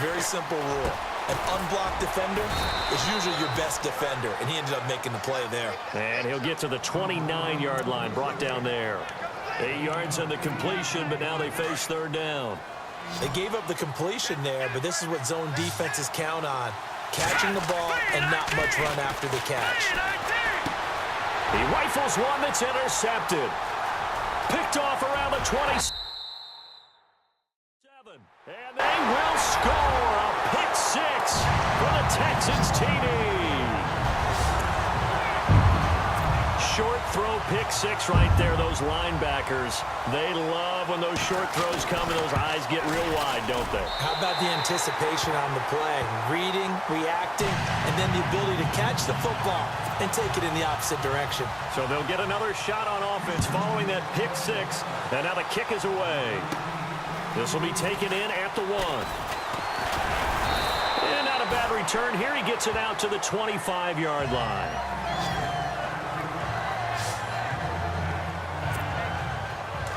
Very simple rule. An unblocked defender is usually your best defender, and he ended up making the play there. And he'll get to the 29-yard line, brought down there. 8 yards on the completion, but now they face third down. They gave up the completion there, but this is what zone defenses count on. Catching the ball and not much run after the catch. He rifles one that's intercepted. Picked off around the 27. And they will score a pick six for the Texans TD. Short throw pick six right there, those linebackers. They love when those short throws come and those eyes get real wide, don't they? How about the anticipation on the play? Reading, reacting, and then the ability to catch the football and take it in the opposite direction. So they'll get another shot on offense following that pick six. And now the kick is away. This will be taken in at the 1. And not a bad return here. He gets it out to the 25-yard line.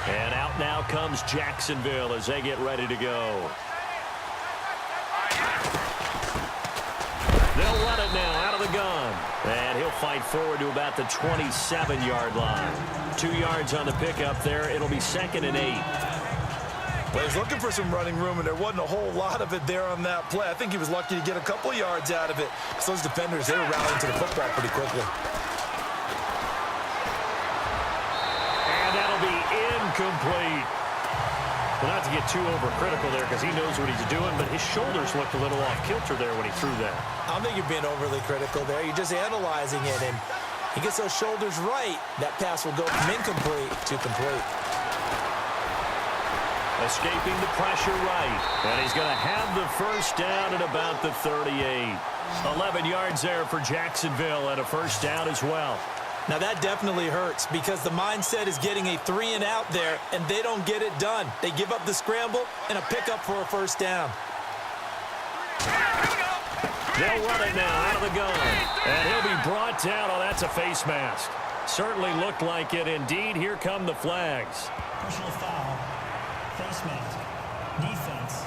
And out now comes Jacksonville as they get ready to go. They'll run it now out of the gun. And he'll fight forward to about the 27-yard line. 2 yards on the pickup there. It'll be 2nd and 8. Well, he's looking for some running room, and there wasn't a whole lot of it there on that play. I think he was lucky to get a couple of yards out of it. Because those defenders, they were rallying to the football pretty quickly. And that'll be incomplete. Well, not to get too overcritical there because he knows what he's doing, but his shoulders looked a little off kilter there when he threw that. I don't think you're being overly critical there. You're just analyzing it, and he gets those shoulders right. That pass will go from incomplete to complete. Escaping the pressure right. And he's going to have the first down at about the 38. 11 yards there for Jacksonville and a first down as well. Now that definitely hurts because the mindset is getting a 3 and out there, and they don't get it done. They give up the scramble and a pickup for a first down. They'll run it now out of the gun. And he'll be brought down. Oh, that's a face mask. Certainly looked like it. Indeed, here come the flags. Personal foul. Face mask. Defense.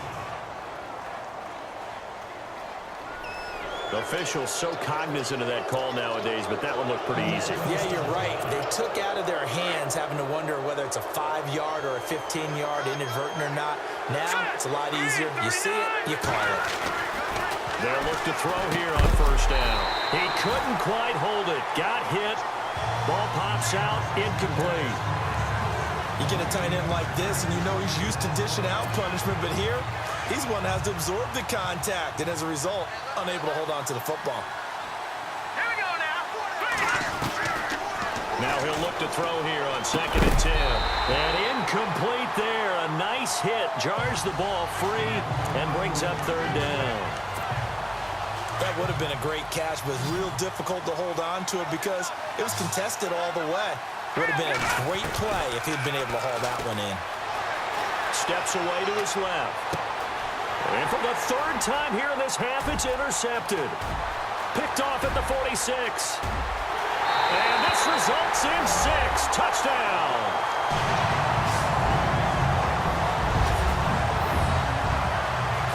The officials so cognizant of that call nowadays, but that one looked pretty easy. Yeah, you're right. They took out of their hands having to wonder whether it's a 5-yard or a 15-yard inadvertent or not. Now it's a lot easier. You see it, you call it. They'll look to throw here on first down. He couldn't quite hold it. Got hit. Ball pops out. Incomplete. You get a tight end like this, and you know he's used to dishing out punishment, but here, he's one that has to absorb the contact, and as a result, unable to hold on to the football. Here we go now. Now he'll look to throw here on 2nd and 10. And incomplete there. A nice hit. Jars the ball free and brings up third down. That would have been a great catch, but it's real difficult to hold on to it because it was contested all the way. Would have been a great play if he'd been able to haul that one in. Steps away to his left. And for the 3rd time here in this half, it's intercepted. Picked off at the 46. And this results in 6. Touchdown.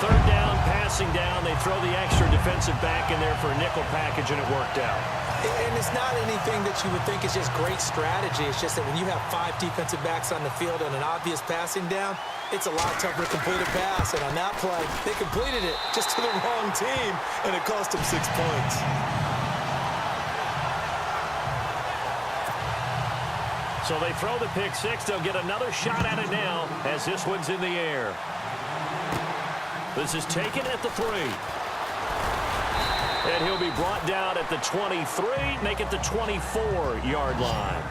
Third down, passing down. They throw the extra defensive back in there for a nickel package, and it worked out. And it's not anything that you would think is just great strategy. It's just that when you have 5 defensive backs on the field and an obvious passing down, it's a lot tougher to complete a pass. And on that play, they completed it just to the wrong team, and it cost them 6 points. So they throw the pick six. They'll get another shot at it now as this one's in the air. This is taken at the 3. And he'll be brought down at the 23, make it the 24-yard line.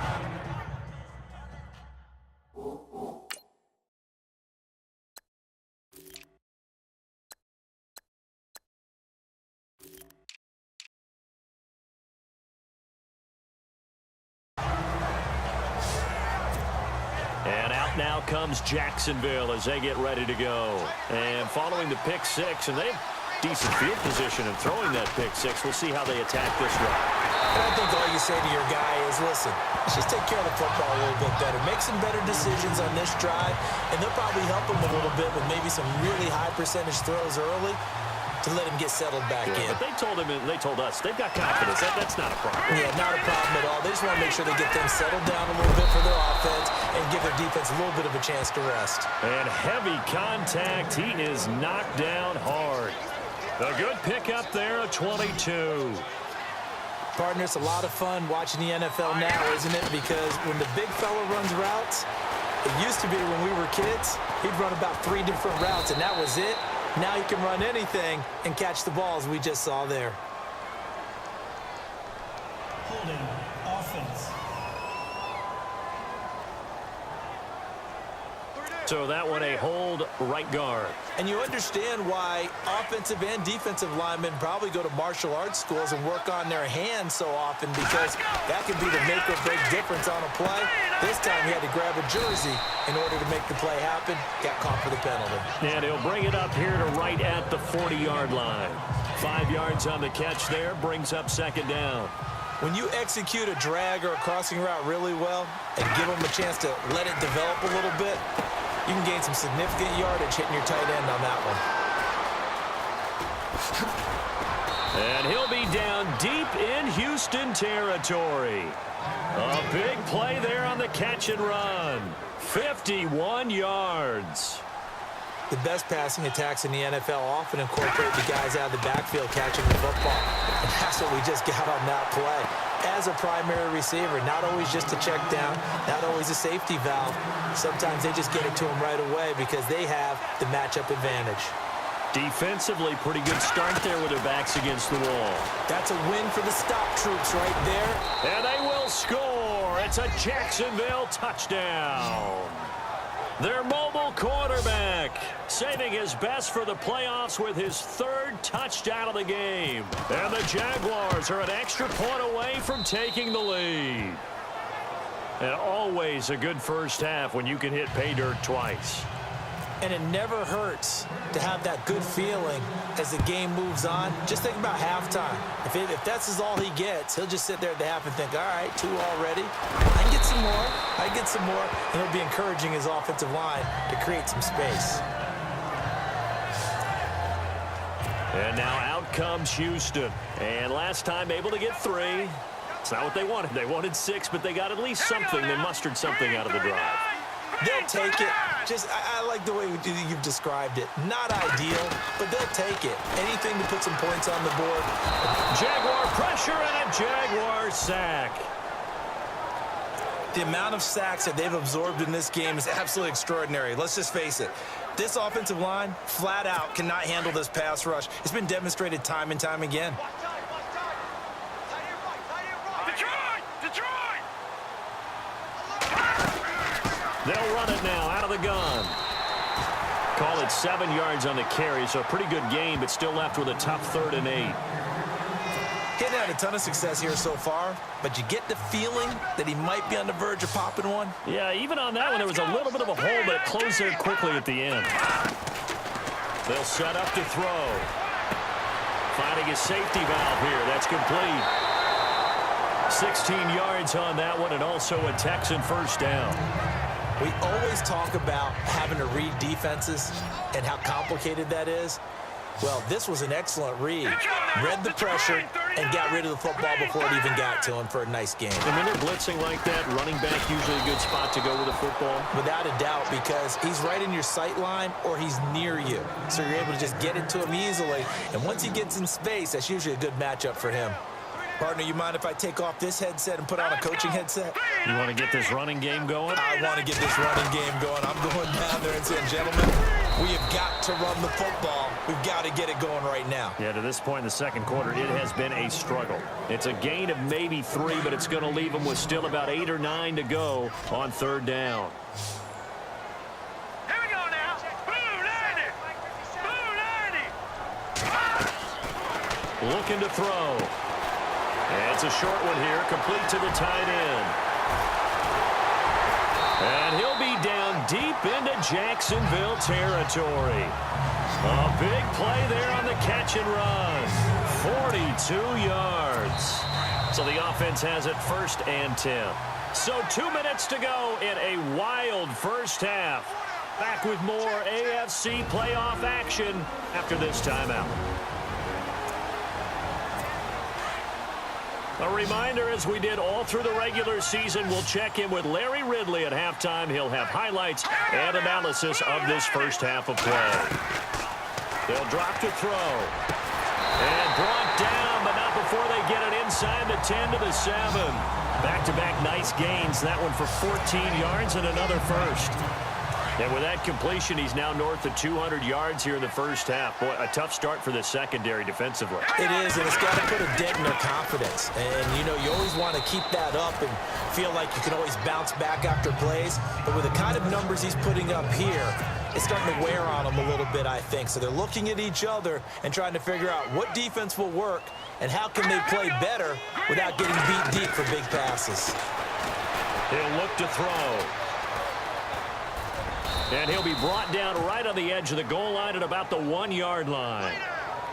And out now comes Jacksonville as they get ready to go. And following the pick six, and they've decent field position and throwing that pick six. We'll see how they attack this drive. And I think all you say to your guy is, listen, let's just take care of the football a little bit better. Make some better decisions on this drive, and they'll probably help him a little bit with maybe some really high percentage throws early to let him get settled back in. But they told him, and they told us, they've got confidence. That's not a problem. Yeah, not a problem at all. They just want to make sure they get things settled down a little bit for their offense and give their defense a little bit of a chance to rest. And heavy contact. He is knocked down hard. A good pickup there, a 22. Partner, it's a lot of fun watching the NFL now, isn't it? Because when the big fella runs routes, it used to be when we were kids, he'd run about 3 different routes, and that was it. Now he can run anything and catch the balls we just saw there. Holding offense. So that one a hold right guard. And you understand why offensive and defensive linemen probably go to martial arts schools and work on their hands so often, because that could be the make or break difference on a play. This time he had to grab a jersey in order to make the play happen. Got caught for the penalty. And he'll bring it up here to right at the 40-yard line. 5 yards on the catch there, brings up second down. When you execute a drag or a crossing route really well and give them a chance to let it develop a little bit, you can gain some significant yardage hitting your tight end on that one. And he'll be down deep in Houston territory. A big play there on the catch and run. 51 yards. The best passing attacks in the NFL often incorporate the guys out of the backfield catching the football. And that's what we just got on that play. As a primary receiver, not always just a check down, not always a safety valve. Sometimes they just get it to them right away because they have the matchup advantage. Defensively, pretty good start there with their backs against the wall. That's a win for the stop troops right there. And they will score. It's a Jacksonville touchdown. Their mobile quarterback saving his best for the playoffs with his 3rd touchdown of the game. And the Jaguars are an extra point away from taking the lead. And always a good first half when you can hit pay dirt twice. And it never hurts to have that good feeling as the game moves on. Just think about halftime. If that's all he gets, he'll just sit there at the half and think, all right, 2 already. I can get some more. I can get some more. And he'll be encouraging his offensive line to create some space. And now out comes Houston. And last time able to get 3. It's not what they wanted. They wanted 6, but they got at least something. They mustered something out of the drive. They'll take it. I like the way you've described it. Not ideal, but they'll take it. Anything to put some points on the board. Jaguar pressure and a Jaguar sack. The amount of sacks that they've absorbed in this game is absolutely extraordinary. Let's just face it. This offensive line, flat out, cannot handle this pass rush. It's been demonstrated time and time again. They'll run it now out of the gun. Call it 7 yards on the carry, so a pretty good game, but still left with a tough 3rd and 8. He's had a ton of success here so far, but you get the feeling that he might be on the verge of popping one. Yeah, even on that one, there was a little bit of a hole, but it closed there quickly at the end. They'll set up to throw. Finding a safety valve here. That's complete. 16 yards on that one, and also a Texan first down. We always talk about having to read defenses and how complicated that is. Well, this was an excellent read. Read the pressure and got rid of the football before it even got to him for a nice game. And when they're blitzing like that, running back usually a good spot to go with the football? Without a doubt, because he's right in your sight line or he's near you. So you're able to just get it to him easily. And once he gets in space, that's usually a good matchup for him. Partner, you mind if I take off this headset and put on a coaching headset? You want to get this running game going? I want to get this running game going. I'm going down there and saying, gentlemen, we have got to run the football. We've got to get it going right now. Yeah, to this point in the second quarter, it has been a struggle. It's a gain of maybe 3, but it's going to leave them with still about 8 or 9 to go on 3rd down. Here we go now. Boom, 90. Boom, 90. Looking to throw. And it's a short one here, complete to the tight end. And he'll be down deep into Jacksonville territory. A big play there on the catch and run. 42 yards. So the offense has it 1st and 10. So 2 minutes to go in a wild first half. Back with more AFC playoff action after this timeout. A reminder, as we did all through the regular season, we'll check in with Larry Ridley at halftime. He'll have highlights and analysis of this first half of play. They'll drop to throw. And brought down, but not before they get it inside the 10 to the 7. Back-to-back nice gains. That one for 14 yards and another first. And with that completion, he's now north of 200 yards here in the first half. Boy, a tough start for the secondary defensively. It is, and it's got to put a dent in their confidence. And, you know, you always want to keep that up and feel like you can always bounce back after plays. But with the kind of numbers he's putting up here, it's starting to wear on them a little bit, I think. So they're looking at each other and trying to figure out what defense will work and how can they play better without getting beat deep for big passes. He'll look to throw. And he'll be brought down right on the edge of the goal line at about the 1-yard line.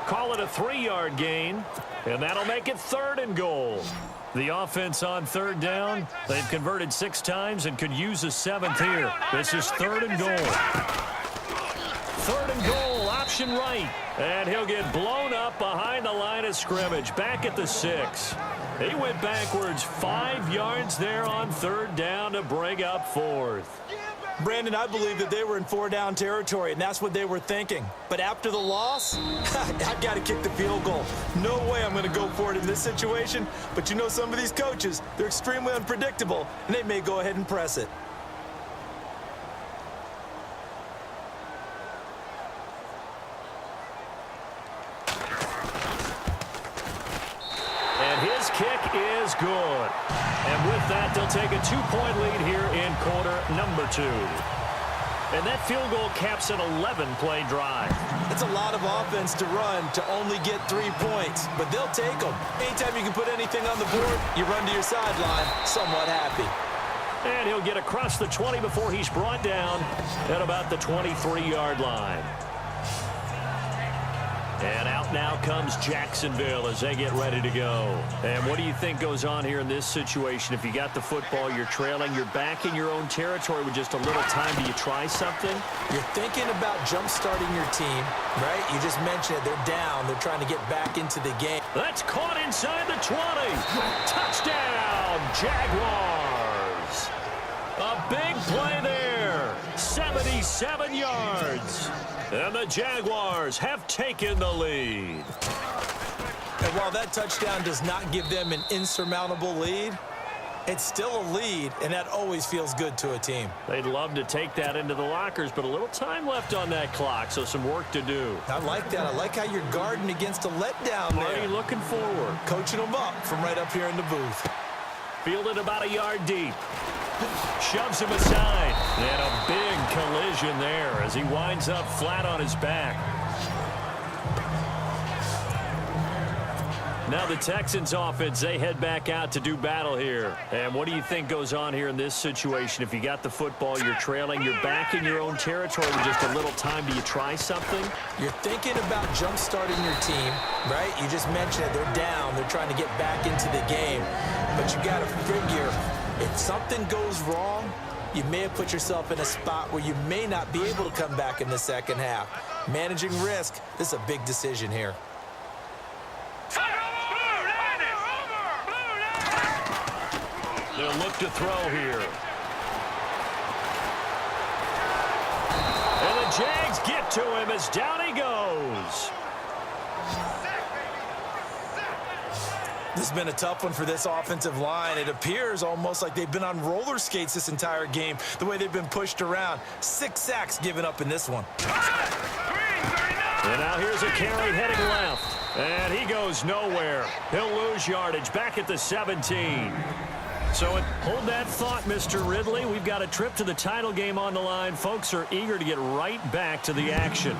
Call it a 3-yard gain, and that'll make it 3rd and goal. The offense on 3rd down. They've converted 6 times and could use a 7th here. This is 3rd and goal. 3rd and goal, option right. And he'll get blown up behind the line of scrimmage, back at the 6. He went backwards 5 yards there on 3rd down to bring up 4th. Brandon, I believe that they were in 4-down territory, and that's what they were thinking. But after the loss, I've got to kick the field goal. No way I'm going to go for it in this situation. But you know, some of these coaches, they're extremely unpredictable, and they may go ahead and press it. And his kick is good. And with that, they'll take a 2-point lead here in quarter number 2. And that field goal caps an 11-play drive. It's a lot of offense to run to only get 3 points, but they'll take them. Anytime you can put anything on the board, you run to your sideline somewhat happy. And he'll get across the 20 before he's brought down at about the 23-yard line. And out now comes Jacksonville as they get ready to go. And what do you think goes on here in this situation? If you got the football, you're trailing, you're back in your own territory with just a little time. Do you try something? You're thinking about jump-starting your team, right? You just mentioned it. They're down. They're trying to get back into the game. That's caught inside the 20. Touchdown, Jaguars. A big play there. 77 yards. And the Jaguars have taken the lead. And while that touchdown does not give them an insurmountable lead, it's still a lead, and that always feels good to a team. They'd love to take that into the lockers, but a little time left on that clock, so some work to do. I like that. I like how you're guarding against a letdown there. Marty looking forward. Coaching them up from right up here in the booth. Fielded about a yard deep. Shoves him aside. And a big collision there as he winds up flat on his back. Now the Texans offense, they head back out to do battle here. And what do you think goes on here in this situation? If you got the football, you're trailing, you're back in your own territory with just a little time. Do you try something? You're thinking about jump-starting your team, right? You just mentioned it. They're down. They're trying to get back into the game. But you got to figure, if something goes wrong, you may have put yourself in a spot where you may not be able to come back in the second half. Managing risk, this is a big decision here. They'll look to throw here. And the Jags get to him as down he goes. This has been a tough one for this offensive line. It appears almost like they've been on roller skates this entire game, the way they've been pushed around. 6 sacks given up in this one. And now here's a carry heading left. And he goes nowhere. He'll lose yardage back at the 17. So hold that thought, Mr. Ridley. We've got a trip to the title game on the line. Folks are eager to get right back to the action.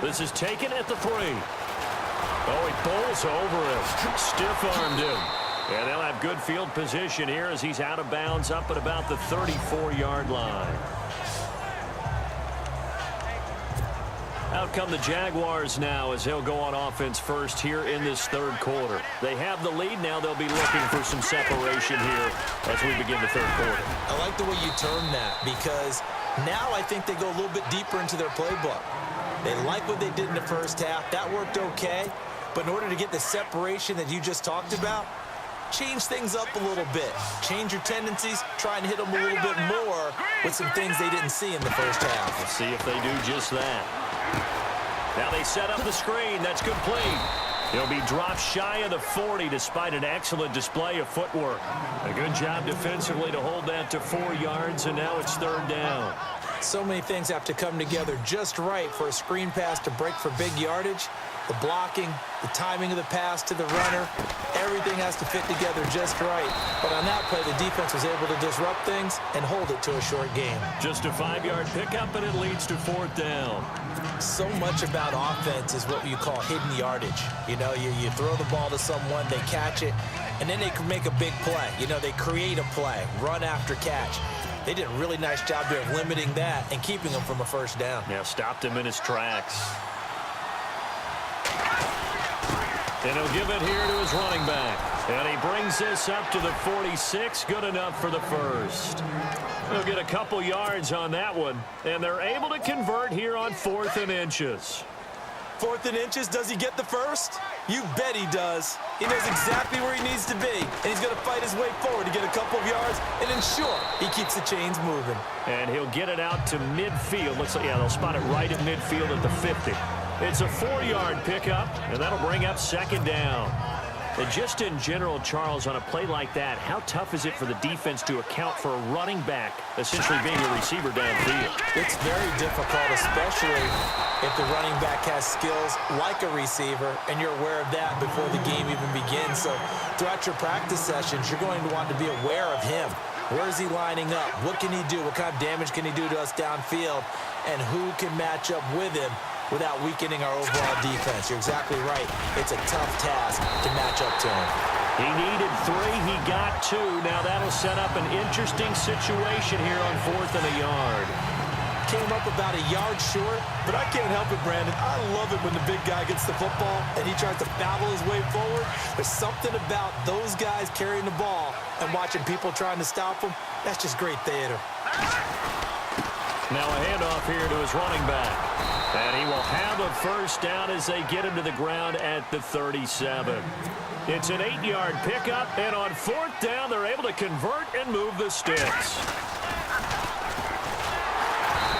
This is taken at the 3. Oh, he bowls over him. Stiff-armed him. And they'll have good field position here as he's out of bounds up at about the 34-yard line. Out come the Jaguars now as they'll go on offense first here in this third quarter. They have the lead. Now they'll be looking for some separation here as we begin the third quarter. I like the way you term that because now I think they go a little bit deeper into their playbook. They like what they did in the first half. That worked okay. But in order to get the separation that you just talked about, change things up a little bit. Change your tendencies. Try and hit them a little bit more with some things they didn't see in the first half. Let's see if they do just that. Now they set up the screen. That's complete. He'll be dropped shy of the 40 despite an excellent display of footwork. A good job defensively to hold that to 4 yards, and now it's third down. So many things have to come together just right for a screen pass to break for big yardage. The blocking, the timing of the pass to the runner, everything has to fit together just right. But on that play, the defense was able to disrupt things and hold it to a short game. Just a 5-yard pickup, and it leads to fourth down. So much about offense is what you call hidden yardage. You know, you throw the ball to someone, they catch it, and then they can make a big play. You know, they create a play, run after catch. They did a really nice job there of limiting that and keeping him from a first down. Yeah, stopped him in his tracks. And he'll give it here to his running back. And he brings this up to the 46. Good enough for the first. He'll get a couple yards on that one. And they're able to convert here on 4th and inches. 4th and inches, does he get the first? You bet he does. He knows exactly where he needs to be, and he's going to fight his way forward to get a couple of yards and ensure he keeps the chains moving. And he'll get it out to midfield. Looks like, yeah, they'll spot it right at midfield at the 50. It's a 4-yard pickup, and that'll bring up second down. And just in general, Charles, on a play like that, how tough is it for the defense to account for a running back essentially being a receiver downfield? It's very difficult, especially if the running back has skills like a receiver, and you're aware of that before the game even begins. So throughout your practice sessions, you're going to want to be aware of him. Where is he lining up? What can he do? What kind of damage can he do to us downfield? And who can match up with him without weakening our overall defense? You're exactly right. It's a tough task to match up to him. He needed 3. He got 2. Now that'll set up an interesting situation here on 4th and a yard. Came up about a yard short, but I can't help it, Brandon. I love it when the big guy gets the football and he tries to battle his way forward. There's something about those guys carrying the ball and watching people trying to stop them. That's just great theater. Now a handoff here to his running back. And he will have a first down as they get him to the ground at the 37. It's an 8-yard pickup, and on 4th down, they're able to convert and move the sticks.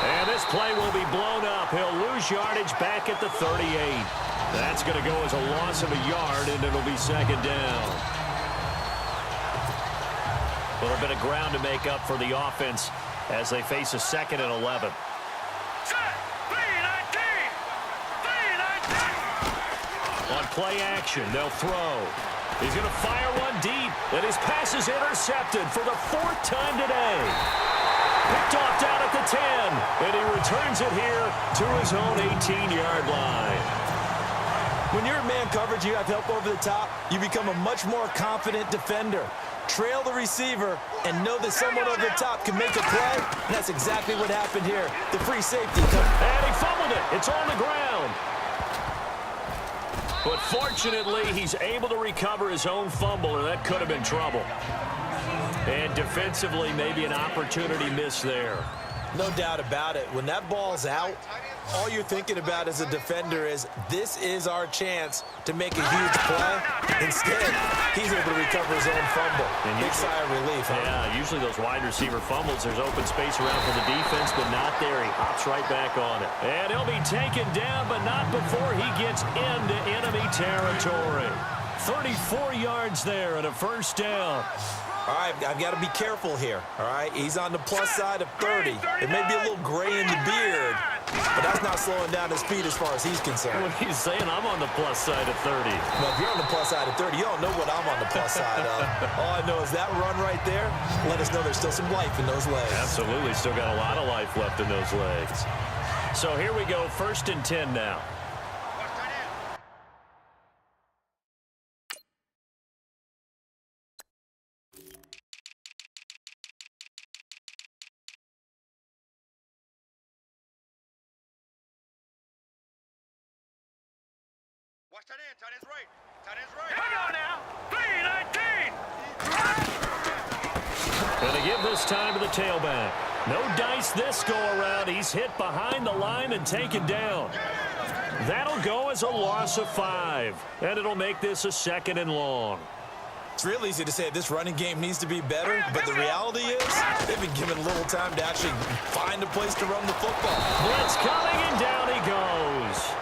And this play will be blown up. He'll lose yardage back at the 38. That's going to go as a loss of a yard, and it'll be second down. A little bit of ground to make up for the offense as they face a 2nd and 11. On play action, they'll throw. He's going to fire one deep, and his pass is intercepted for the 4th time today. Picked off down at the 10, and he returns it here to his own 18-yard line. When you're in man coverage, you have help over the top, you become a much more confident defender. Trail the receiver and know that someone over the top can make a play, and that's exactly what happened here. The free safety comes. And he fumbled it. It's on the ground. But fortunately, he's able to recover his own fumble, or that could have been trouble. And defensively, maybe an opportunity missed there. No doubt about it. When that ball's out, all you're thinking about as a defender is, this is our chance to make a huge play. Instead, he's able to recover his own fumble. And big sigh of relief, huh? Yeah, usually those wide receiver fumbles, there's open space around for the defense, but not there. He hops right back on it. And he'll be taken down, but not before he gets into enemy territory. 34 yards there and a first down. All right, I've got to be careful here, all right? He's on the plus side of 30. It may be a little gray in the beard, but that's not slowing down his speed as far as he's concerned. What he's saying, I'm on the plus side of 30. Well, if you're on the plus side of 30, you don't know what I'm on the plus side of. All I know is that run right there let us know there's still some life in those legs. Absolutely, still got a lot of life left in those legs. So here we go, 1st and 10 now. Watch tight end. Tight end's right. Tight end's right. Here we go now. 3-19. And they give this time to the tailback. No dice this go-around. He's hit behind the line and taken down. That'll go as a loss of 5. And it'll make this a 2nd and long. It's real easy to say this running game needs to be better, but the reality is they've been given a little time to actually find a place to run the football. Blitz coming, and down he goes.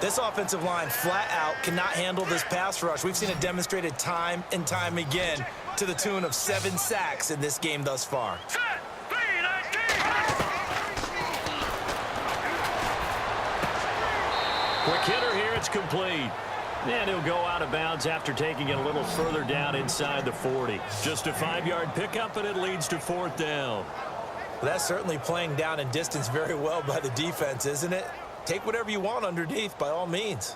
This offensive line flat out cannot handle this pass rush. We've seen it demonstrated time and time again to the tune of 7 sacks in this game thus far. Quick hitter here, it's complete. And he'll go out of bounds after taking it a little further down inside the 40. Just a 5-yard pickup, and it leads to 4th down. Well, that's certainly playing down in distance very well by the defense, isn't it? Take whatever you want underneath, by all means.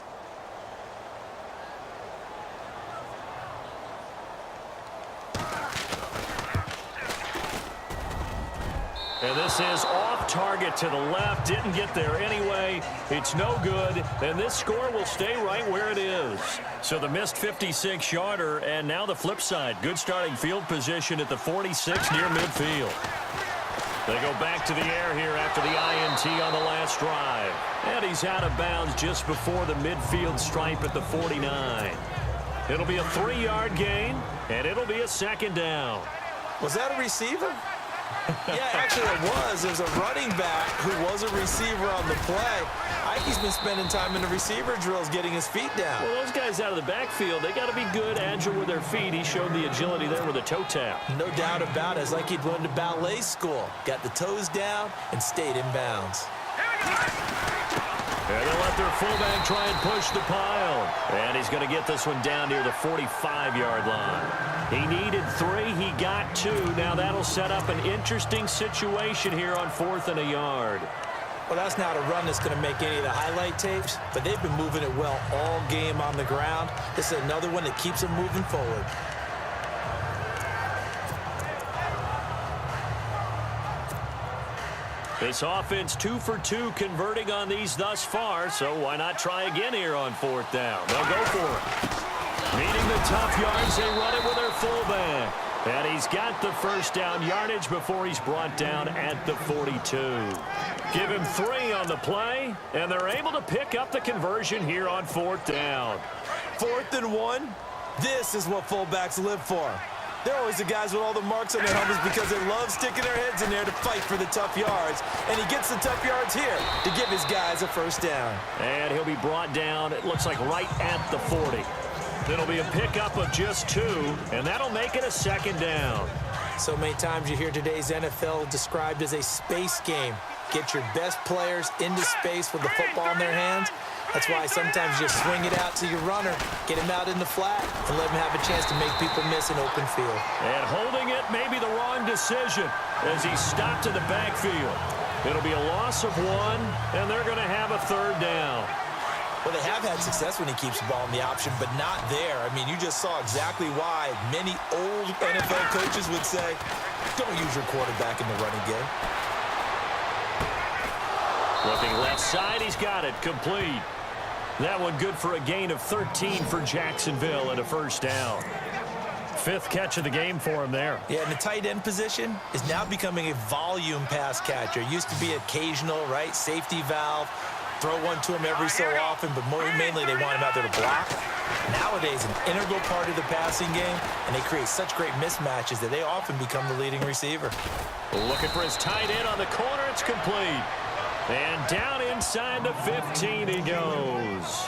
And this is off target to the left. Didn't get there anyway. It's no good. And this score will stay right where it is. So the missed 56-yarder, and now the flip side. Good starting field position at the 46 near midfield. They go back to the air here after the INT on the last drive. And he's out of bounds just before the midfield stripe at the 49. It'll be a 3-yard gain, and it'll be a 2nd down. Was that a receiver? Yeah, actually it was. It was a running back who was a receiver on the play. Ike's been spending time in the receiver drills getting his feet down. Well, those guys out of the backfield, they got to be good, agile with their feet. He showed the agility there with a toe tap. No doubt about it. It's like he'd went to ballet school. Got the toes down and stayed in bounds. And they'll let their fullback try and push the pile. And he's going to get this one down near the 45-yard line. He needed 3. He got 2. Now that'll set up an interesting situation here on 4th and a yard. Well, that's not a run that's going to make any of the highlight tapes, but they've been moving it well all game on the ground. This is another one that keeps them moving forward. This offense 2 for 2 converting on these thus far, so why not try again here on 4th down? They'll go for it. Needing the tough yards, they run it with their fullback. And he's got the first down yardage before he's brought down at the 42. Give him 3 on the play, and they're able to pick up the conversion here on 4th down. 4th and 1, this is what fullbacks live for. They're always the guys with all the marks on their helmets because they love sticking their heads in there to fight for the tough yards. And he gets the tough yards here to give his guys a first down. And he'll be brought down, it looks like right at the 40. It'll be a pickup of just 2, and that'll make it a 2nd down. So many times you hear today's NFL described as a space game. Get your best players into space with the football in their hands. That's why sometimes you just swing it out to your runner, get him out in the flat, and let him have a chance to make people miss an open field. And holding it may be the wrong decision as he stopped in the backfield. It'll be a loss of 1, and they're going to have a 3rd down. Well, they have had success when he keeps the ball in the option, but not there. I mean, you just saw exactly why many old NFL coaches would say, don't use your quarterback in the running game. Looking left side, he's got it, complete. That one good for a gain of 13 for Jacksonville and a first down. 5th catch of the game for him there. Yeah, and the tight end position is now becoming a volume pass catcher. It used to be occasional, right, safety valve. Throw one to him every so often, but mainly they want him out there to block. Nowadays, an integral part of the passing game, and they create such great mismatches that they often become the leading receiver. Looking for his tight end on the corner. It's complete. And down inside the 15 he goes.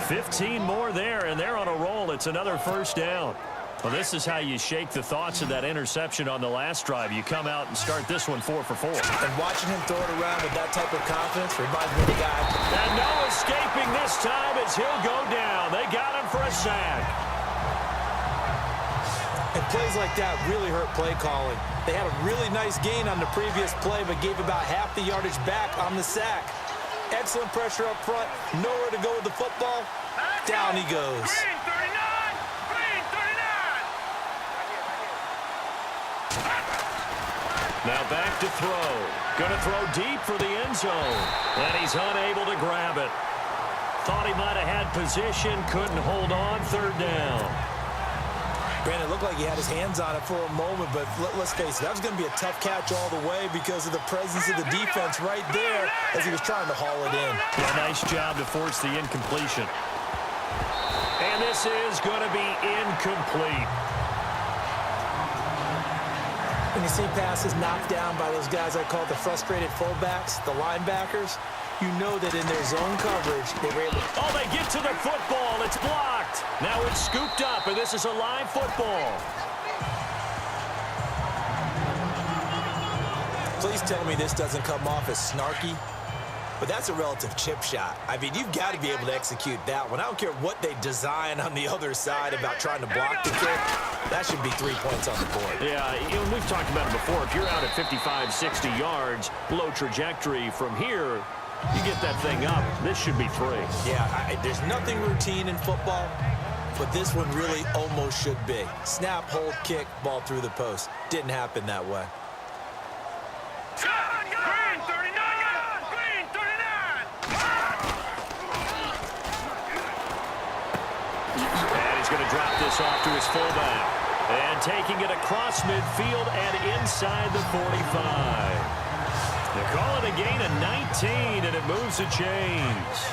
15 more there, and they're on a roll. It's another first down. Well, this is how you shake the thoughts of that interception on the last drive. You come out and start this one 4 for 4. And watching him throw it around with that type of confidence reminds me of the guy. And no escaping this time as he'll go down. They got him for a sack. And plays like that really hurt play calling. They had a really nice gain on the previous play, but gave about half the yardage back on the sack. Excellent pressure up front. Nowhere to go with the football. Down he goes. Now back to throw. Going to throw deep for the end zone. And he's unable to grab it. Thought he might have had position, couldn't hold on, third down. Brandon, it looked like he had his hands on it for a moment, but let's face it, that was going to be a tough catch all the way because of the presence of the defense right there as he was trying to haul it in. Yeah, nice job to force the incompletion. And this is going to be incomplete. When you see passes knocked down by those guys I call the frustrated fullbacks, the linebackers, you know that in their zone coverage, they were able to... Oh, they get to the football. It's blocked. Now it's scooped up, and this is a live football. Please tell me this doesn't come off as snarky, but that's a relative chip shot. I mean, you've got to be able to execute that one. I don't care what they design on the other side about trying to block the kick. That should be 3 points on the board. Yeah, we've talked about it before. If you're out at 55, 60 yards, low trajectory from here, you get that thing up. This should be 3. Yeah, there's nothing routine in football, but this one really almost should be. Snap, hold, kick, ball through the post. Didn't happen that way. Green 39! Green 39! And he's going to drop this off to his fullback. And taking it across midfield and inside the 45. They're calling a gain of 19, and it moves the chains.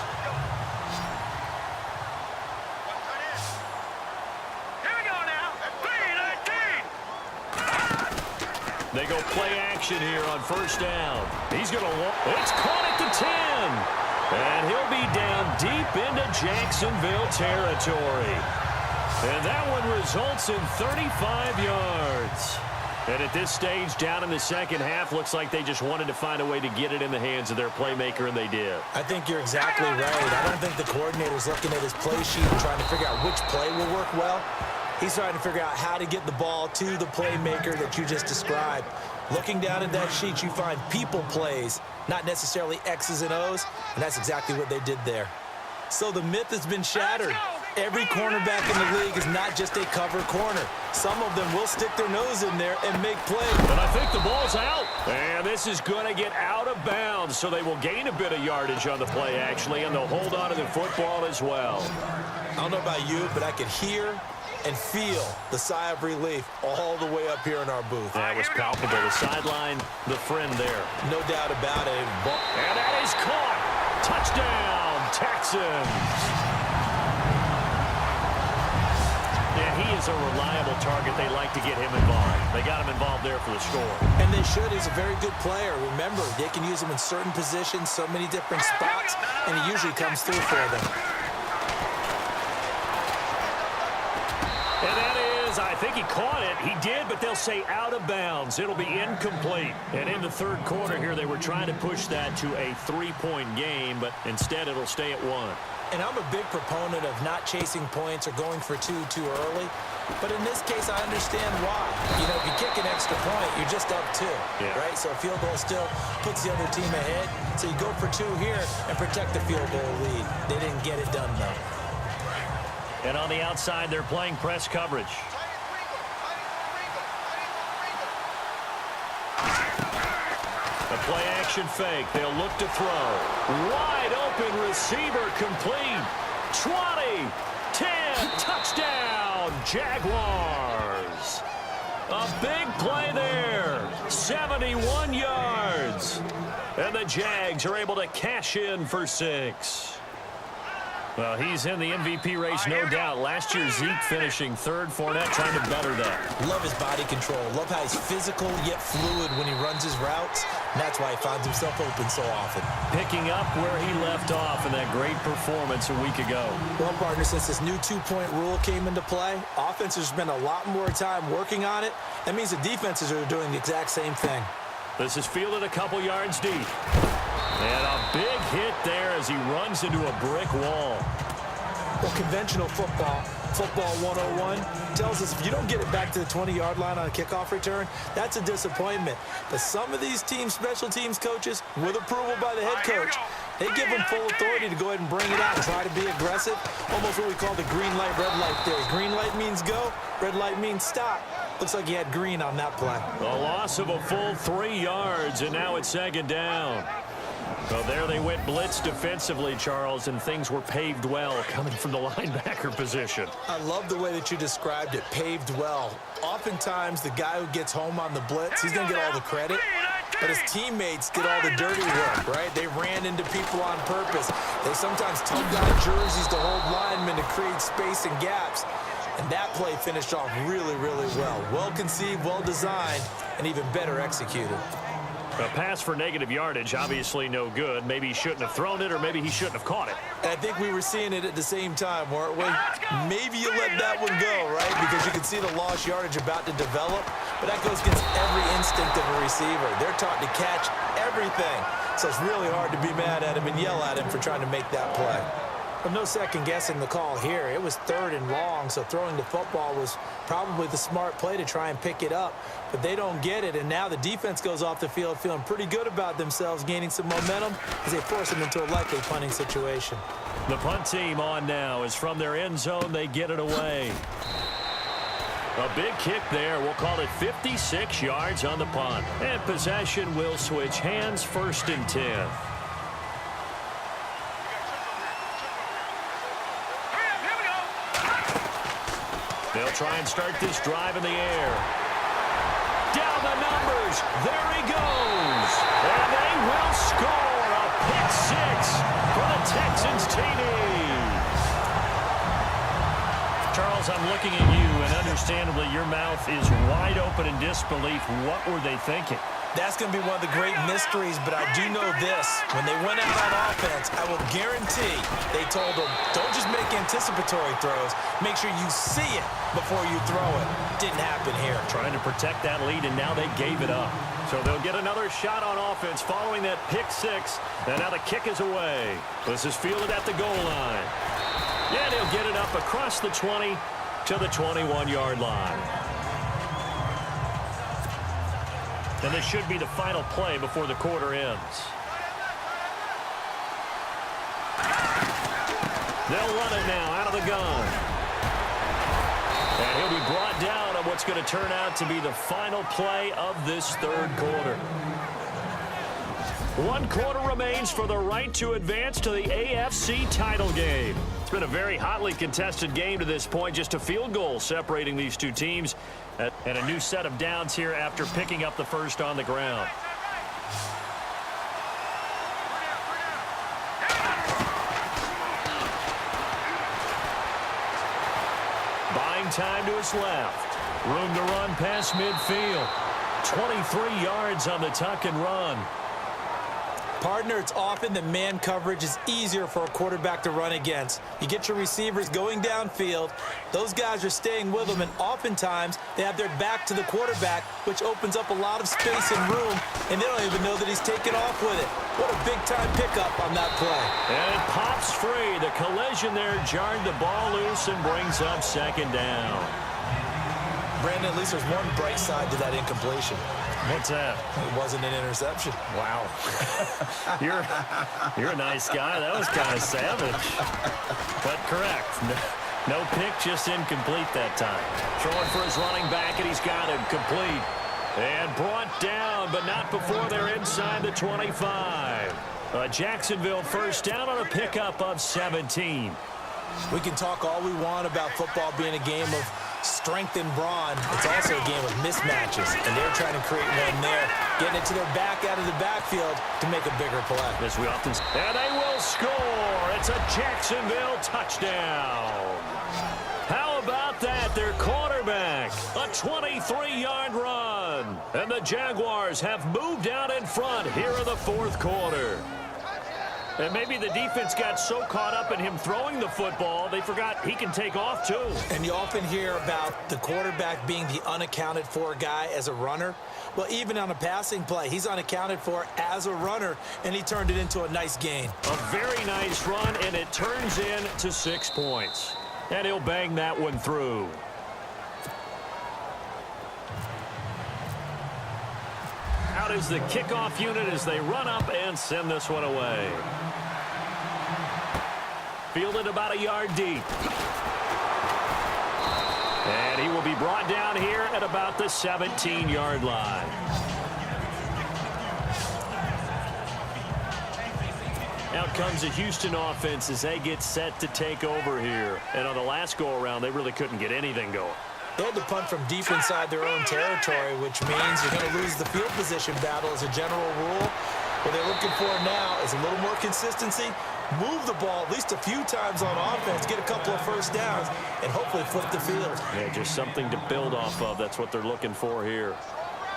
Here we go now. 3-19. They go play action here on first down. He's going to walk. It's caught at the 10. And he'll be down deep into Jacksonville territory. And that one results in 35 yards. And at this stage, down in the second half, looks like they just wanted to find a way to get it in the hands of their playmaker, and they did. I think you're exactly right. I don't think the coordinator's looking at his play sheet and trying to figure out which play will work well. He's trying to figure out how to get the ball to the playmaker that you just described. Looking down at that sheet, you find people plays, not necessarily X's and O's, and that's exactly what they did there. So the myth has been shattered. Every cornerback in the league is not just a cover corner. Some of them will stick their nose in there and make plays. But I think the ball's out. And this is going to get out of bounds, so they will gain a bit of yardage on the play, actually, and they'll hold on to the football as well. I don't know about you, but I could hear and feel the sigh of relief all the way up here in our booth. That was palpable. The sideline, the friend there. No doubt about it. And that is caught. Touchdown, Texans. Yeah, he is a reliable target. They like to get him involved. They got him involved there for the score. And they should. He's a very good player. Remember, they can use him in certain positions, so many different spots, and he usually comes through for them. And that is, I think he caught it. He did, but they'll say out of bounds. It'll be incomplete. And in the third quarter here, they were trying to push that to a 3-point game, but instead it'll stay at 1. And I'm a big proponent of not chasing points or going for two too early. But in this case, I understand why. You know, if you kick an extra point, you're just up 2, right? So a field goal still puts the other team ahead. So you go for 2 here and protect the field goal lead. They didn't get it done, though. And on the outside, they're playing press coverage. A play-action fake. They'll look to throw. Wide open receiver complete. 20, 10, touchdown, Jaguars. A big play there. 71 yards. And the Jags are able to cash in for 6. Well, he's in the MVP race, no doubt. Last year, Zeke finishing 3rd, Fournette trying to better that. Love his body control. Love how he's physical yet fluid when he runs his routes. And that's why he finds himself open so often. Picking up where he left off in that great performance a week ago. Well, partner, since this new 2-point rule came into play, offenses spend a lot more time working on it. That means the defenses are doing the exact same thing. This is fielded a couple yards deep. And a big hit there as he runs into a brick wall. Well, conventional football 101, tells us if you don't get it back to the 20-yard line on a kickoff return, that's a disappointment. But some of these team special teams coaches, with approval by the head coach, they give them full authority to go ahead and bring it out and try to be aggressive. Almost what we call the green light, red light theory. Green light means go, red light means stop. Looks like he had green on that play. A loss of a full 3 yards, and now it's second down. Well, there they went blitz defensively, Charles, and things were paved well coming from the linebacker position. I love the way that you described it, paved well. Oftentimes, the guy who gets home on the blitz, he's going to get all the credit, but his teammates did all the dirty work, right? They ran into people on purpose. They sometimes tugged on jerseys to hold linemen to create space and gaps. And that play finished off really, really well. Well conceived, well designed, and even better executed. A pass for negative yardage, obviously no good. Maybe he shouldn't have thrown it, or maybe he shouldn't have caught it. And I think we were seeing it at the same time, weren't we? Maybe you let that one go, right? Because you can see the lost yardage about to develop. But that goes against every instinct of a receiver. They're taught to catch everything. So it's really hard to be mad at him and yell at him for trying to make that play. But no second guessing the call here. It was 3rd and long, so throwing the football was probably the smart play to try and pick it up. But they don't get it, and now the defense goes off the field feeling pretty good about themselves, gaining some momentum as they force them into a likely punting situation. The punt team on now is from their end zone. They get it away. A big kick there. We'll call it 56 yards on the punt. And possession will switch hands, 1st and 10. They'll try and start this drive in the air. Down the numbers. There he goes. And they will score a pick 6 for the Texans TD. Charles, I'm looking at you, and understandably your mouth is wide open in disbelief. What were they thinking? That's going to be one of the great mysteries, but I do know this. When they went out on offense, I will guarantee they told them, don't just make anticipatory throws. Make sure you see it before you throw it. Didn't happen here. Trying to protect that lead, and now they gave it up. So they'll get another shot on offense following that pick 6. And now the kick is away. This is fielded at the goal line. Yeah, they'll get it up across the 20 to the 21-yard line. And this should be the final play before the quarter ends. They'll run it now out of the gun. And he'll be brought down on what's going to turn out to be the final play of this 3rd quarter. 1 quarter remains for the right to advance to the AFC title game. It's been a very hotly contested game to this point. Just a field goal separating these two teams. And a new set of downs here after picking up the first on the ground. Buying time to his left. Room to run past midfield. 23 yards on the tuck and run. Partner, it's often that man coverage is easier for a quarterback to run against. You get your receivers going downfield. Those guys are staying with them, and oftentimes they have their back to the quarterback, which opens up a lot of space and room, and they don't even know that he's taken off with it. What a big-time pickup on that play. And it pops free. The collision there jarred the ball loose and brings up 2nd down. Brandon, at least there's one bright side to that incompletion. What's that? It wasn't an interception. Wow. You're a nice guy. That was kind of savage. But correct. No pick, just incomplete that time. Throwing for his running back, and he's got him complete. And brought down, but not before they're inside the 25. Jacksonville 1st down on a pickup of 17. We can talk all we want about football being a game of strength and brawn. It's also a game of mismatches, and they're trying to create one there, getting it to their back out of the backfield to make a bigger play. As we often say. And they will score. It's a Jacksonville touchdown. How about that? Their quarterback, a 23-yard run. And the Jaguars have moved out in front here in the 4th quarter. And maybe the defense got so caught up in him throwing the football, they forgot he can take off too. And you often hear about the quarterback being the unaccounted for guy as a runner. Well, even on a passing play, he's unaccounted for as a runner, and he turned it into a nice gain. A very nice run, and it turns into 6 points. And he'll bang that one through. Out is the kickoff unit as they run up and send this one away. Fielded about a yard deep. And he will will be brought down here at about the 17-yard line. Out comes the Houston offense as they get set to take over here. And on the last go-around, they really couldn't get anything going. They had to punt from deep inside their own territory, which means you're going to lose the field position battle as a general rule. What they're looking for now is a little more consistency, move the ball at least a few times on offense, get a couple of first downs, and hopefully flip the field. Yeah, just something to build off of. That's what they're looking for here.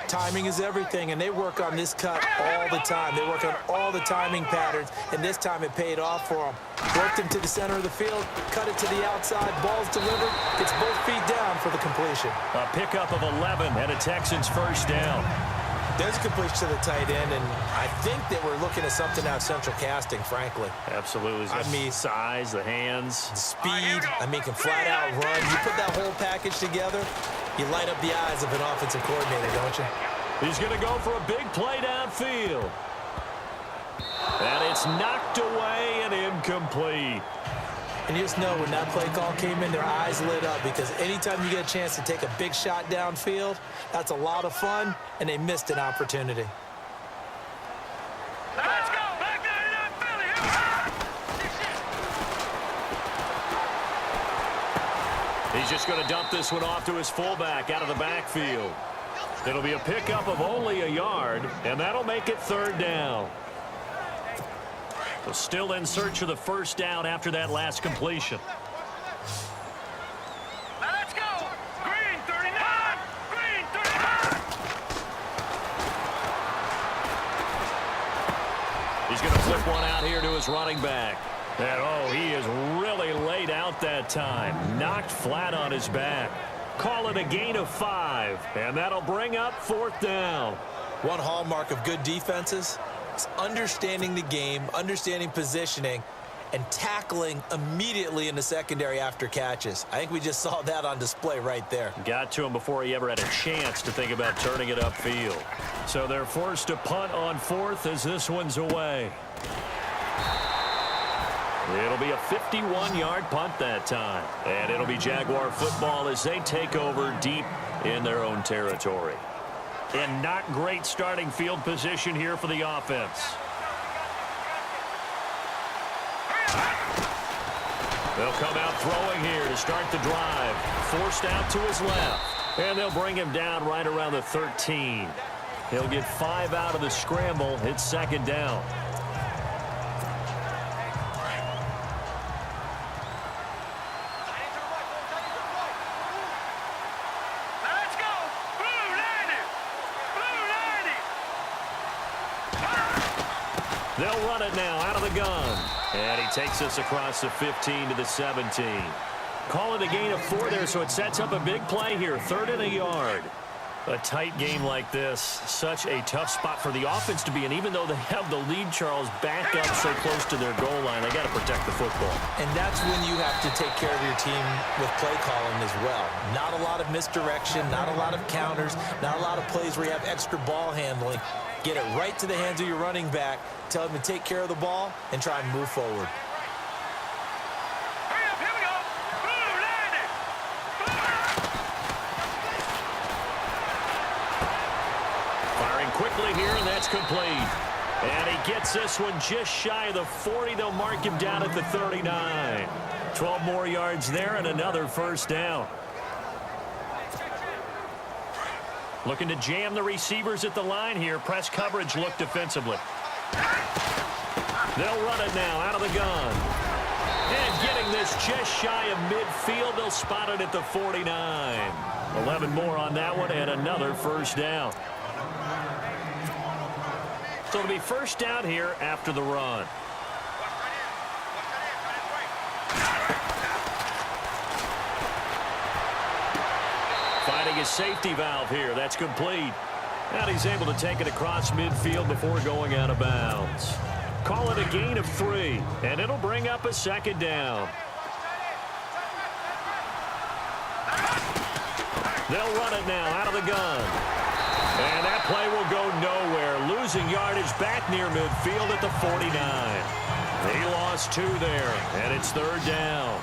Timing is everything, and they work on this cut all the time. They work on all the timing patterns, and this time it paid off for them. Worked him to the center of the field, cut it to the outside, ball's delivered, gets both feet down for the completion. A pickup of 11 and a Texans first down. There's a completion to the tight end, and I think that we're looking at something out central casting, frankly. Absolutely. I mean, size, the hands. Speed, can flat out run. You put that whole package together, you light up the eyes of an offensive coordinator, don't you? He's going to go for a big play downfield. And it's knocked away and incomplete. And you just know when that play call came in, their eyes lit up, because anytime you get a chance to take a big shot downfield, that's a lot of fun, and they missed an opportunity. Let's go. Back there in Philly. He's just going to dump this one off to his fullback out of the backfield. It'll be a pickup of only a yard, and that'll make it third down. Well, still in search of the first down after that last completion. Let's go. Green 39. Green 39. He's going to flip one out here to his running back. And, oh, he is really laid out that time. Knocked flat on his back. Call it a gain of 5, and that'll bring up fourth down. One hallmark of good defenses is understanding the game, understanding positioning, and tackling immediately in the secondary after catches. I think we just saw that on display right there. Got to him before he ever had a chance to think about turning it upfield. So they're forced to punt on fourth as this one's away. It'll be a 51-yard punt that time. And it'll be Jaguar football as they take over deep in their own territory. And not great starting field position here for the offense. They'll come out throwing here to start the drive. Forced out to his left. And they'll bring him down right around the 13. He'll get 5 out of the scramble. It's second down. Let's go. Blue 90. Blue 90. They'll run it now out of the gun. And he takes us across the 15 to the 17. Call it a gain of 4 there, so it sets up a big play here. 3rd and a yard. A tight game like this, such a tough spot for the offense to be in. Even though they have the lead, Charles, back up so close to their goal line, they got to protect the football. And that's when you have to take care of your team with play calling as well. Not a lot of misdirection, not a lot of counters, not a lot of plays where you have extra ball handling. Get it right to the hands of your running back, tell him to take care of the ball, and try and move forward. Hurry up. Here we go. Blue 90. Firing quickly here, and that's complete. And he gets this one just shy of the 40. They'll mark him down at the 39. 12 more yards there and another first down. Looking to jam the receivers at the line here. Press coverage look defensively. They'll run it now out of the gun. And getting this just shy of midfield. They'll spot it at the 49. 11 more on that one and another first down. So it'll be first down here after the run. Finding his safety valve here. That's complete. And he's able to take it across midfield before going out of bounds. Call it a gain of 3, and it'll bring up a second down. They'll run it now out of the gun. And that play will go nowhere. Losing yardage back near midfield at the 49. He lost 2 there, and it's third down.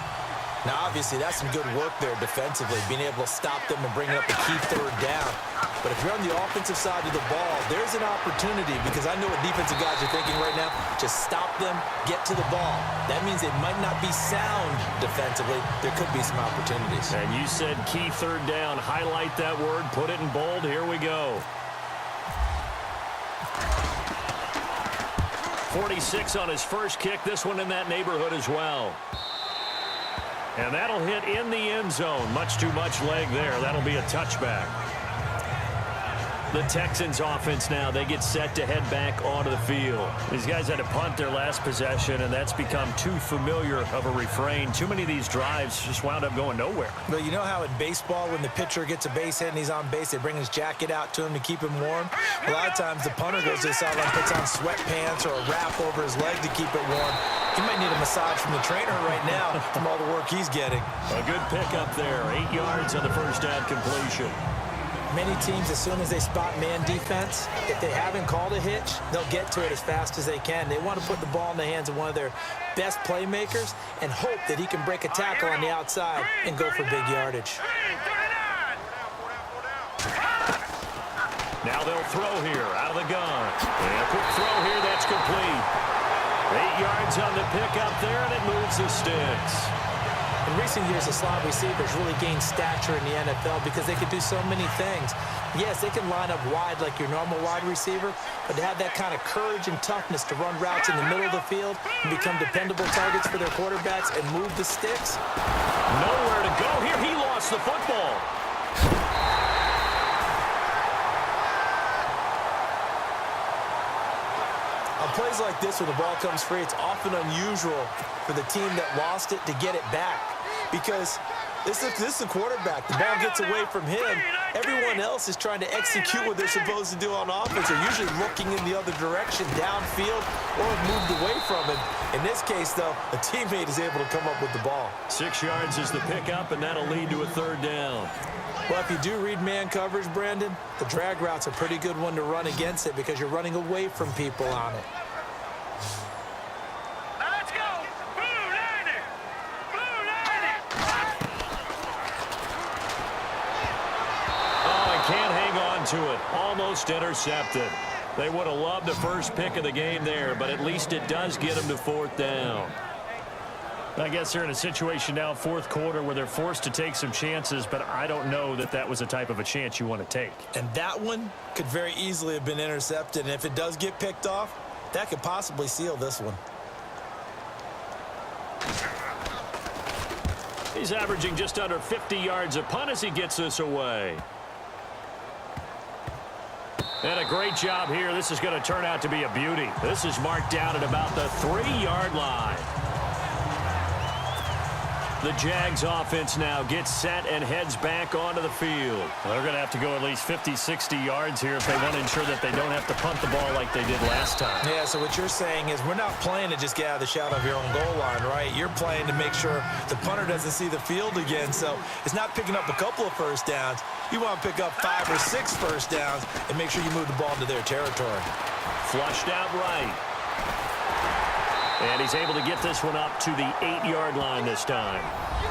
Now, obviously, that's some good work there defensively, being able to stop them and bringing up a key third down. But if you're on the offensive side of the ball, there's an opportunity, because I know what defensive guys are thinking right now. Just stop them, get to the ball. That means they might not be sound defensively. There could be some opportunities. And you said key third down. Highlight that word, put it in bold. Here we go. 46 on his first kick. This one in that neighborhood as well. And that'll hit in the end zone. Much too much leg there. That'll be a touchback. The Texans offense now, they get set to head back onto the field. These guys had to punt their last possession, and that's become too familiar of a refrain. Too many of these drives just wound up going nowhere. But you know how in baseball, when the pitcher gets a base hit and he's on base, they bring his jacket out to him to keep him warm? A lot of times the punter goes to the sideline, puts on sweatpants or a wrap over his leg to keep it warm. He might need a massage from the trainer right now from all the work he's getting. A good pickup there. 8 yards on the first down completion. Many teams, as soon as they spot man defense, if they haven't called a hitch, they'll get to it as fast as they can. They want to put the ball in the hands of one of their best playmakers and hope that he can break a tackle on the outside and go for big yardage. Now they'll throw here out of the gun. And a quick throw here, that's complete. 8 yards on the pickup there, and it moves the sticks. In recent years, the slot receivers really gained stature in the NFL because they could do so many things. Yes, they can line up wide like your normal wide receiver, but to have that kind of courage and toughness to run routes in the middle of the field and become dependable targets for their quarterbacks and move the sticks. Nowhere to go here. He lost the football. On plays like this, when the ball comes free, it's often unusual for the team that lost it to get it back. Because this is the quarterback. The ball gets away from him. Everyone else is trying to execute what they're supposed to do on offense. They're usually looking in the other direction, downfield, or have moved away from him. In this case, though, a teammate is able to come up with the ball. 6 yards is the pickup, and that'll lead to a third down. Well, if you do read man coverage, Brandon, the drag route's a pretty good one to run against it because you're running away from people on it. Let's go! Blue Niner! Blue Niner! Oh, I can't hang on to it. Almost intercepted. They would have loved the first pick of the game there, but at least it does get them to fourth down. I guess they're in a situation now, fourth quarter, where they're forced to take some chances, but I don't know that that was the type of a chance you want to take. And that one could very easily have been intercepted, and if it does get picked off, that could possibly seal this one. He's averaging just under 50 yards a punt as he gets this away. And a great job here. This is going to turn out to be a beauty. This is marked down at about the 3-yard line. The Jags offense now gets set and heads back onto the field. Well, they're going to have to go at least 50, 60 yards here if they want to ensure that they don't have to punt the ball like they did last time. Yeah, so what you're saying is we're not playing to just get out of the shadow of your own goal line, right? You're playing to make sure the punter doesn't see the field again. So it's not picking up a couple of first downs. You want to pick up 5 or 6 first downs and make sure you move the ball into their territory. Flushed out right. And he's able to get this one up to the 8-yard line this time.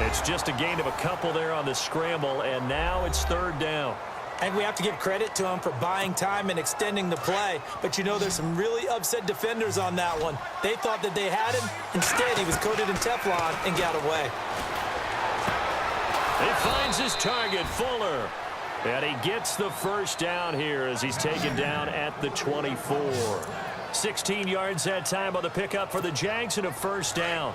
It's just a gain of a couple there on the scramble, and now it's third down. I think we have to give credit to him for buying time and extending the play. But, you know, there's some really upset defenders on that one. They thought that they had him. Instead, he was coated in Teflon and got away. He finds his target, Fuller. And he gets the first down here as he's taken down at the 24. 16 yards that time on the pickup for the Jags and a first down.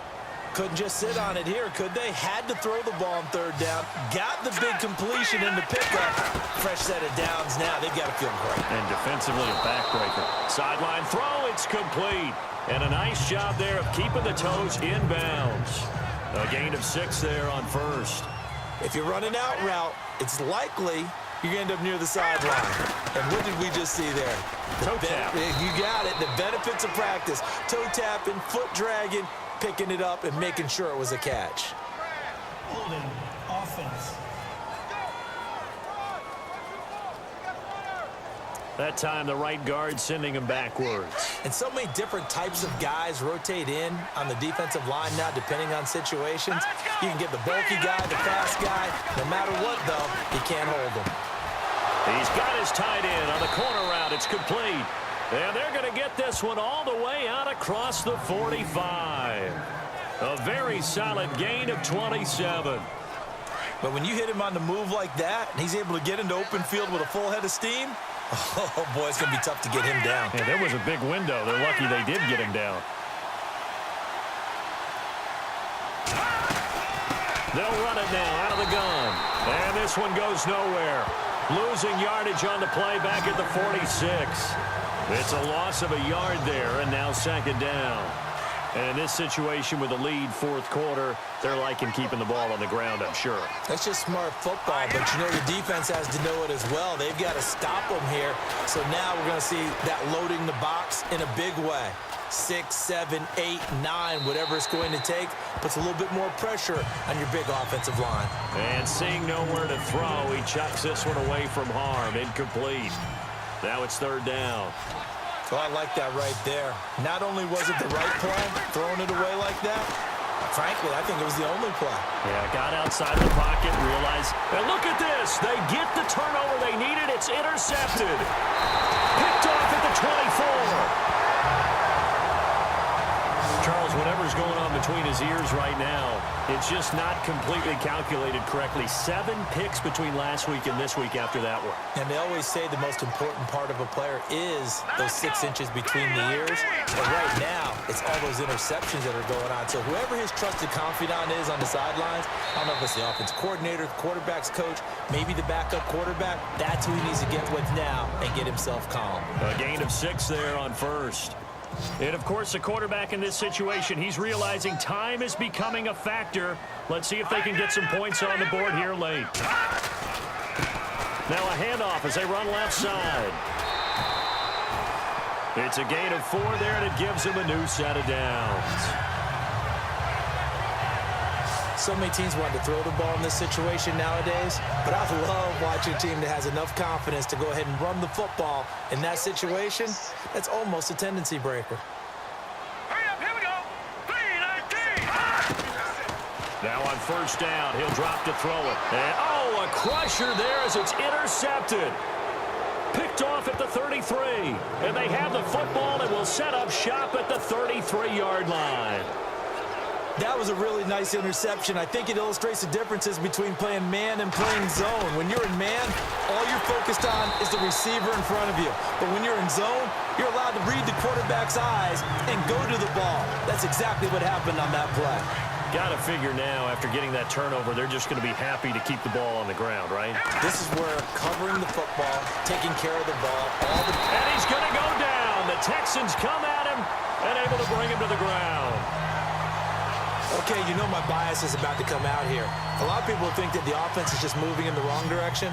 Couldn't just sit on it here, could they? Had to throw the ball on third down. Got the big completion in the pickup. Fresh set of downs now. They've got to feel great. And defensively, a backbreaker. Sideline throw, it's complete. And a nice job there of keeping the toes in bounds. A gain of 6 there on first. If you're running out route, it's likely you're going to end up near the sideline. And what did we just see there? Toe tap. You got it. The benefits of practice. Toe tapping, foot dragging, picking it up, and making sure it was a catch. Holding offense. That time, the right guard sending him backwards. And so many different types of guys rotate in on the defensive line now, depending on situations. You can get the bulky guy, the fast guy. No matter what, though, you can't hold him. He's got his tight end on the corner route. It's complete. And they're going to get this one all the way out across the 45. A very solid gain of 27. But when you hit him on the move like that, and he's able to get into open field with a full head of steam, oh, boy, it's going to be tough to get him down. Yeah, there was a big window. They're lucky they did get him down. They'll run it now out of the gun. And this one goes nowhere. Losing yardage on the play back at the 46. It's a loss of a yard there, and now second down. And in this situation with the lead fourth quarter, they're liking keeping the ball on the ground, I'm sure. That's just smart football, but you know the defense has to know it as well. They've got to stop them here. So now we're going to see that loading the box in a big way. 6, 7, 8, 9, whatever it's going to take, puts a little bit more pressure on your big offensive line. And seeing nowhere to throw, he chucks this one away from harm. Incomplete. Now it's third down. So I like that right there. Not only was it the right play, throwing it away like that, frankly, I think it was the only play. Yeah, got outside the pocket, realized, and look at this. They get the turnover they needed. It's intercepted. Picked off at the 24. Charles, whatever's going on between his ears right now, it's just not completely calculated correctly. 7 picks between last week and this week after that one. And they always say the most important part of a player is those 6 inches between the ears. But right now, it's all those interceptions that are going on. So whoever his trusted confidant is on the sidelines, I don't know if it's the offense coordinator, the quarterback's coach, maybe the backup quarterback, that's who he needs to get with now and get himself calm. A gain of 6 there on first. And, of course, the quarterback in this situation, he's realizing time is becoming a factor. Let's see if they can get some points on the board here late. Now a handoff as they run left side. It's a gain of 4 there, and it gives them a new set of downs. So many teams want to throw the ball in this situation nowadays, but I love watching a team that has enough confidence to go ahead and run the football in that situation. That's almost a tendency breaker. Hurry up, here we go. 3-19. Now on first down, he'll drop to throw it. And, oh, a crusher there as it's intercepted. Picked off at the 33. And they have the football and will set up shop at the 33-yard line. That was a really nice interception. I think it illustrates the differences between playing man and playing zone. When you're in man, all you're focused on is the receiver in front of you. But when you're in zone, you're allowed to read the quarterback's eyes and go to the ball. That's exactly what happened on that play. Got to figure now, after getting that turnover, they're just going to be happy to keep the ball on the ground, right? This is where covering the football, taking care of the ball, And he's going to go down. The Texans come at him and able to bring him to the ground. Okay, you know my bias is about to come out here. A lot of people think that the offense is just moving in the wrong direction.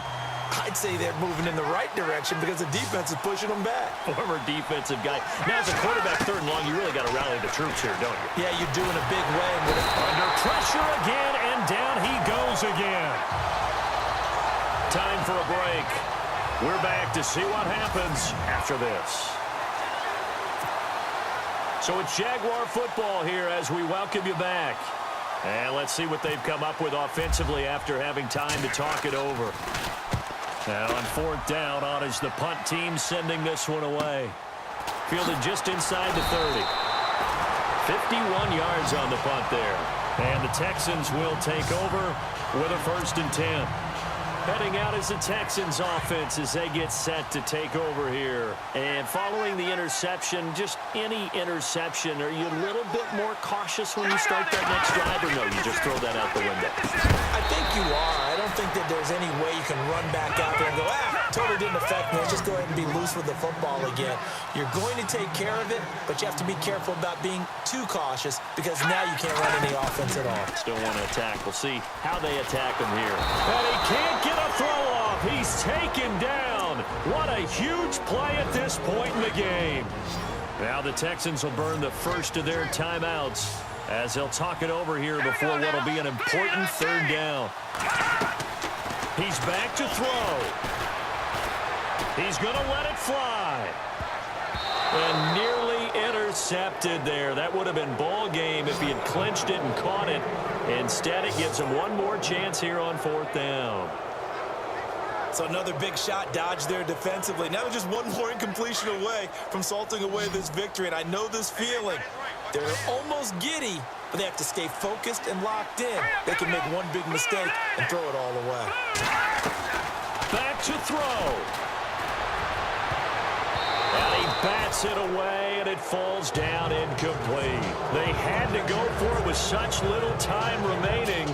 I'd say they're moving in the right direction because the defense is pushing them back. Former defensive guy. Now, as a quarterback, 3rd and long, you really got to rally the troops here, don't you? Yeah, you do in a big way. Under pressure again, and down he goes again. Time for a break. We're back to see what happens after this. So it's Jaguar football here as we welcome you back. And let's see what they've come up with offensively after having time to talk it over. Now on 4th down, on is the punt team sending this one away. Fielded just inside the 30. 51 yards on the punt there. And the Texans will take over with a 1st and 10. Heading out is the Texans offense as they get set to take over here. And following the interception, just any interception, are you a little bit more cautious when you start that next drive, or no, you just throw that out the window? I think you are. I don't think that there's any way you can run back out there and go, totally didn't affect me. Just go ahead and be loose with the football again. You're going to take care of it, but you have to be careful about being too cautious because now you can't run any offense at all. Still want to attack. We'll see how they attack him here. And he can't get a throw off. He's taken down. What a huge play at this point in the game. Now the Texans will burn the first of their timeouts as they'll talk it over here before what will be an important 3rd down. He's back to throw. He's going to let it fly. And nearly intercepted there. That would have been ball game if he had clinched it and caught it. Instead, it gives him one more chance here on 4th down. So another big shot dodged there defensively. Now just one more incompletion away from salting away this victory. And I know this feeling. They're almost giddy, but they have to stay focused and locked in. They can make one big mistake and throw it all away. Back to throw. And he bats it away, and it falls down incomplete. They had to go for it with such little time remaining.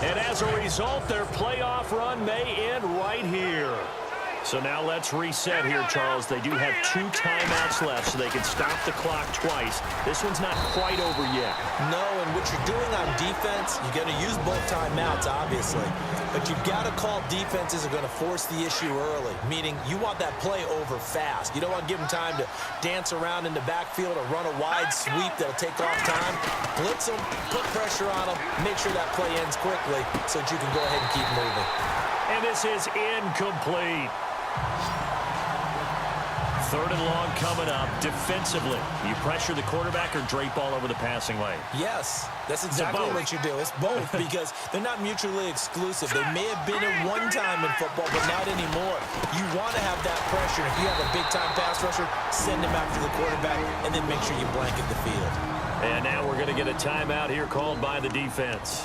And as a result, their playoff run may end right here. So now let's reset here, Charles. They do have 2 timeouts left, so they can stop the clock twice. This one's not quite over yet. No, and what you're doing on defense, you're going to use both timeouts, obviously. But you've got to call defenses are going to force the issue early, meaning you want that play over fast. You don't want to give them time to dance around in the backfield or run a wide sweep that'll take off time. Blitz them, put pressure on them, make sure that play ends quickly so that you can go ahead and keep moving. And this is incomplete. 3rd and long coming up. Defensively, you pressure the quarterback or drape all over the passing lane? Yes, that's exactly what you do. It's both because they're not mutually exclusive. They may have been at one time in football, but not anymore. You want to have that pressure. If you have a big-time pass rusher, send him after the quarterback, and then make sure you blanket the field. And now we're going to get a timeout here called by the defense.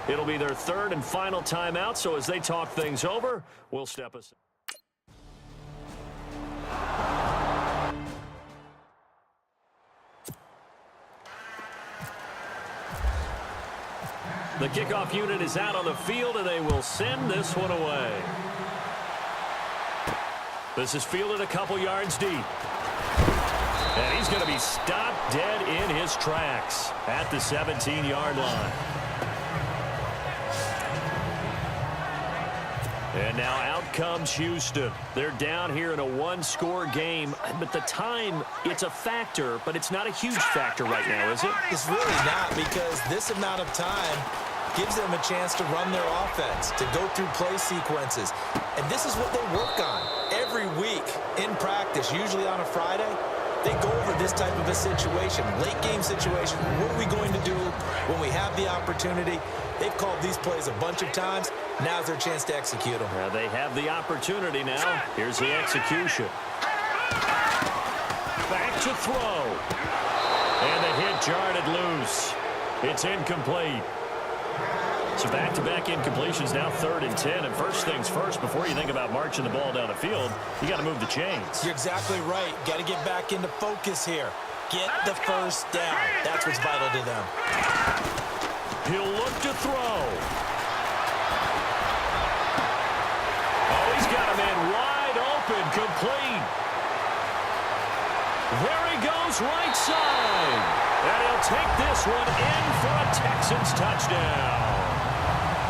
It'll be their 3rd and final timeout, so as they talk things over, we'll step aside. The kickoff unit is out on the field, and they will send this one away. This is fielded a couple yards deep. And he's going to be stopped dead in his tracks at the 17-yard line. And now out comes Houston. They're down here in a 1-score game, but the time, it's a factor, but it's not a huge factor right now, is it? It's really not, because this amount of time gives them a chance to run their offense, to go through play sequences. And this is what they work on every week in practice, usually on a Friday. They go over this type of a situation, late game situation. What are we going to do when we have the opportunity? They've called these plays a bunch of times. Now's their chance to execute them. They have the opportunity now. Here's the execution. Back to throw. And the hit jarred it loose. It's incomplete. So back-to-back incompletions, now 3rd and 10. And first things first, before you think about marching the ball down the field, you got to move the chains. You're exactly right. Got to get back into focus here. Get the first down. That's what's vital to them. He'll look to throw. Oh, he's got a man wide open, complete. There he goes, right side. And he'll take this one in for a Texans touchdown.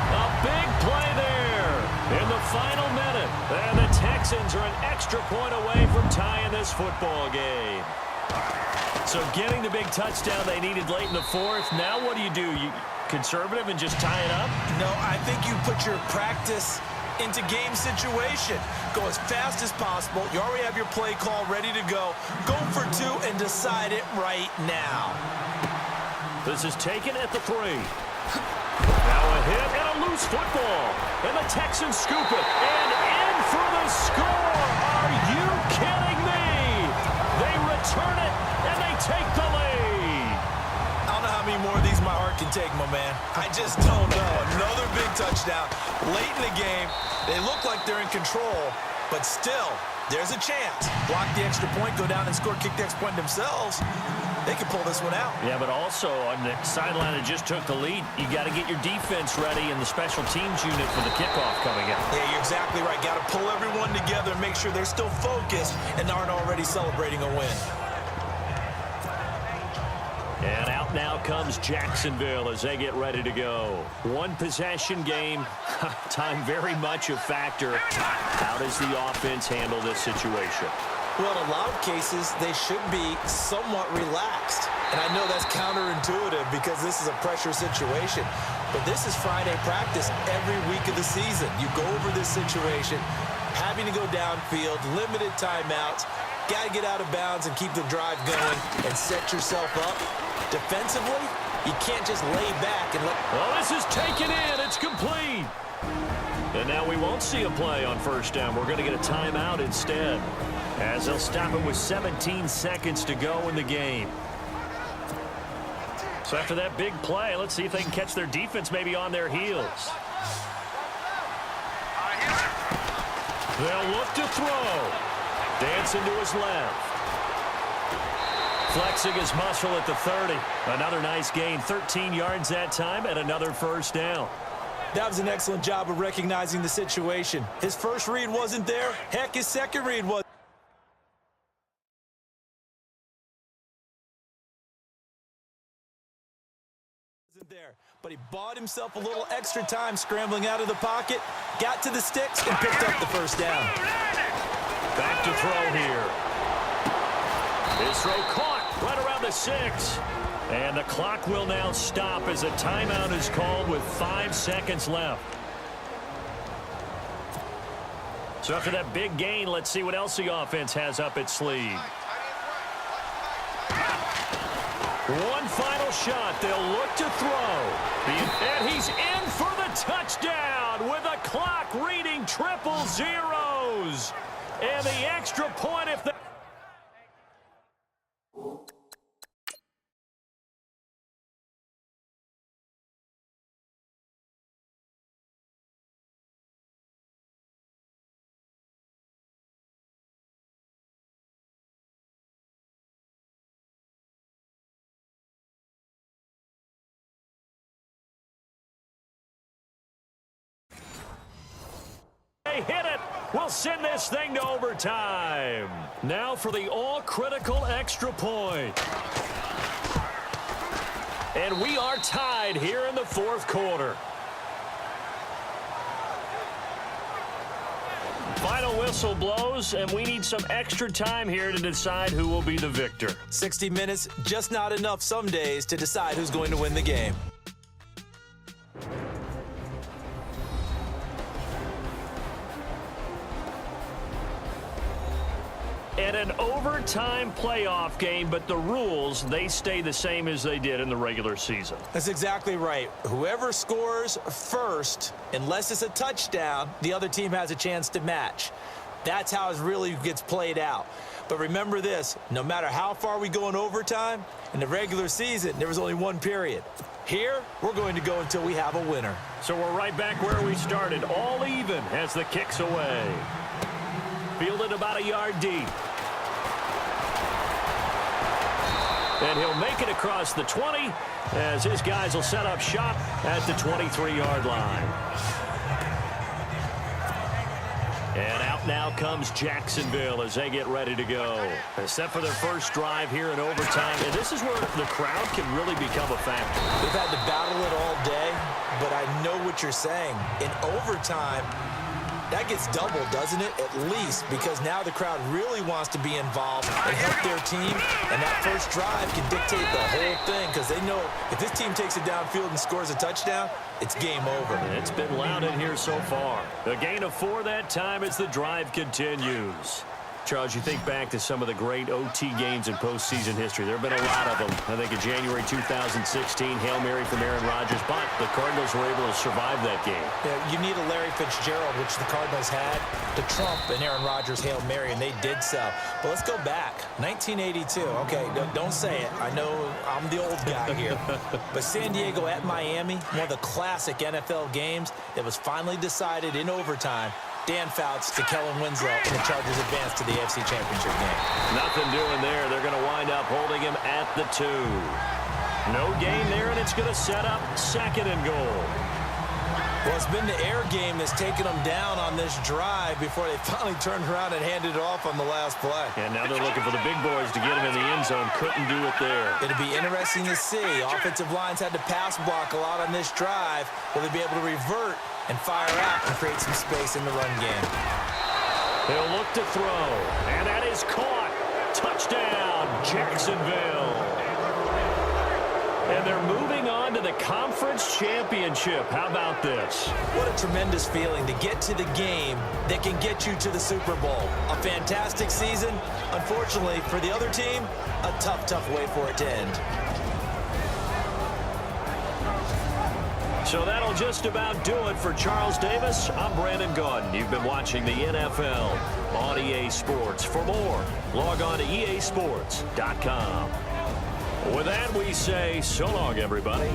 A big play there in the final minute. And the Texans are an extra point away from tying this football game. So getting the big touchdown they needed late in the 4th. Now what do? You conservative and just tie it up? No, I think you put your practice into game situation. Go as fast as possible. You already have your play call ready to go. Go for 2 and decide it right now. This is taken at the 3. Now a hit and a loose football. And the Texans scoop it. And in for the score. Are you kidding me? They return it and they take the lead. I don't know how many more of these my heart can take, my man. I just don't know. Another big touchdown late in the game. They look like they're in control, but still, there's a chance. Block the extra point, go down and score, kick the extra point themselves. They can pull this one out. Yeah, but also on the sideline that just took the lead, you got to get your defense ready and the special teams unit for the kickoff coming up. Yeah, you're exactly right. Got to pull everyone together and make sure they're still focused and aren't already celebrating a win. And out now comes Jacksonville as they get ready to go. One possession game, time very much a factor. How does the offense handle this situation? Well, in a lot of cases, they should be somewhat relaxed. And I know that's counterintuitive because this is a pressure situation. But this is Friday practice every week of the season. You go over this situation, having to go downfield, limited timeouts. Got to get out of bounds and keep the drive going and set yourself up. Defensively, you can't just lay back and let... Well, this is taken in. It's complete. And now we won't see a play on first down. We're going to get a timeout instead, as they'll stop it with 17 seconds to go in the game. So after that big play, let's see if they can catch their defense maybe on their heels. They'll look to throw. Dancing to his left. Flexing his muscle at the 30. Another nice gain, 13 yards that time, and another first down. That was an excellent job of recognizing the situation. His first read wasn't there. Heck, his second read wasn't there. But he bought himself a little extra time scrambling out of the pocket, got to the sticks, and picked up the first down. Back to throw here. His throw caught right around the 6. And the clock will now stop as a timeout is called with 5 seconds left. So after that big gain, let's see what else the offense has up its sleeve. One final shot. They'll look to throw. And he's in for the touchdown with the clock reading triple zeros. And the extra point if the... They hit it. We'll send this thing to overtime. Now for the all-critical extra point. And we are tied here in the fourth quarter. Final whistle blows, and we need some extra time here to decide who will be the victor. 60 minutes, just not enough some days to decide who's going to win the game. And an overtime playoff game, but the rules, they stay the same as they did in the regular season. That's exactly right. Whoever scores first, unless it's a touchdown, the other team has a chance to match. That's how it really gets played out. But remember this, no matter how far we go in overtime, in the regular season, there was only one period. Here, we're going to go until we have a winner. So we're right back where we started, all even as the kick's away. Fielded about a yard deep. And he'll make it across the 20 as his guys will set up shop at the 23-yard line. And out now comes Jacksonville as they get ready to go. Set for their first drive here in overtime. And this is where the crowd can really become a factor. They've had to battle it all day, but I know what you're saying. In overtime, that gets doubled, doesn't it? At least, because now the crowd really wants to be involved and help their team, and that first drive can dictate the whole thing because they know if this team takes it downfield and scores a touchdown, it's game over. It's been loud in here so far. A gain of 4 that time as the drive continues. Charles, you think back to some of the great OT games in postseason history. There have been a lot of them. I think in January 2016, Hail Mary from Aaron Rodgers, but the Cardinals were able to survive that game. Yeah, you need a Larry Fitzgerald, which the Cardinals had, to trump an Aaron Rodgers Hail Mary, and they did so. But let's go back. 1982. Okay, don't say it. I know I'm the old guy here. But San Diego at Miami, one of the classic NFL games that was finally decided in overtime. Dan Fouts to Kellen Winslow, and the Chargers advance to the AFC Championship game. Nothing doing there. They're going to wind up holding him at the 2. No gain there, and it's going to set up 2nd and goal. Well, it's been the air game that's taken them down on this drive before they finally turned around and handed it off on the last play. And now they're looking for the big boys to get him in the end zone. Couldn't do it there. It'll be interesting to see. Offensive lines had to pass block a lot on this drive. Will they be able to revert and fire out and create some space in the run game? He'll look to throw, and that is caught. Touchdown, Jacksonville. And And they're moving on to the conference championship. How about this? What a tremendous feeling to get to the game that can get you to the Super Bowl. A fantastic season. Unfortunately, for the other team, a tough, tough way for it to end. So that'll just about do it for Charles Davis. I'm Brandon Gaudin. You've been watching the NFL on EA Sports. For more, log on to easports.com. With that, we say so long, everybody.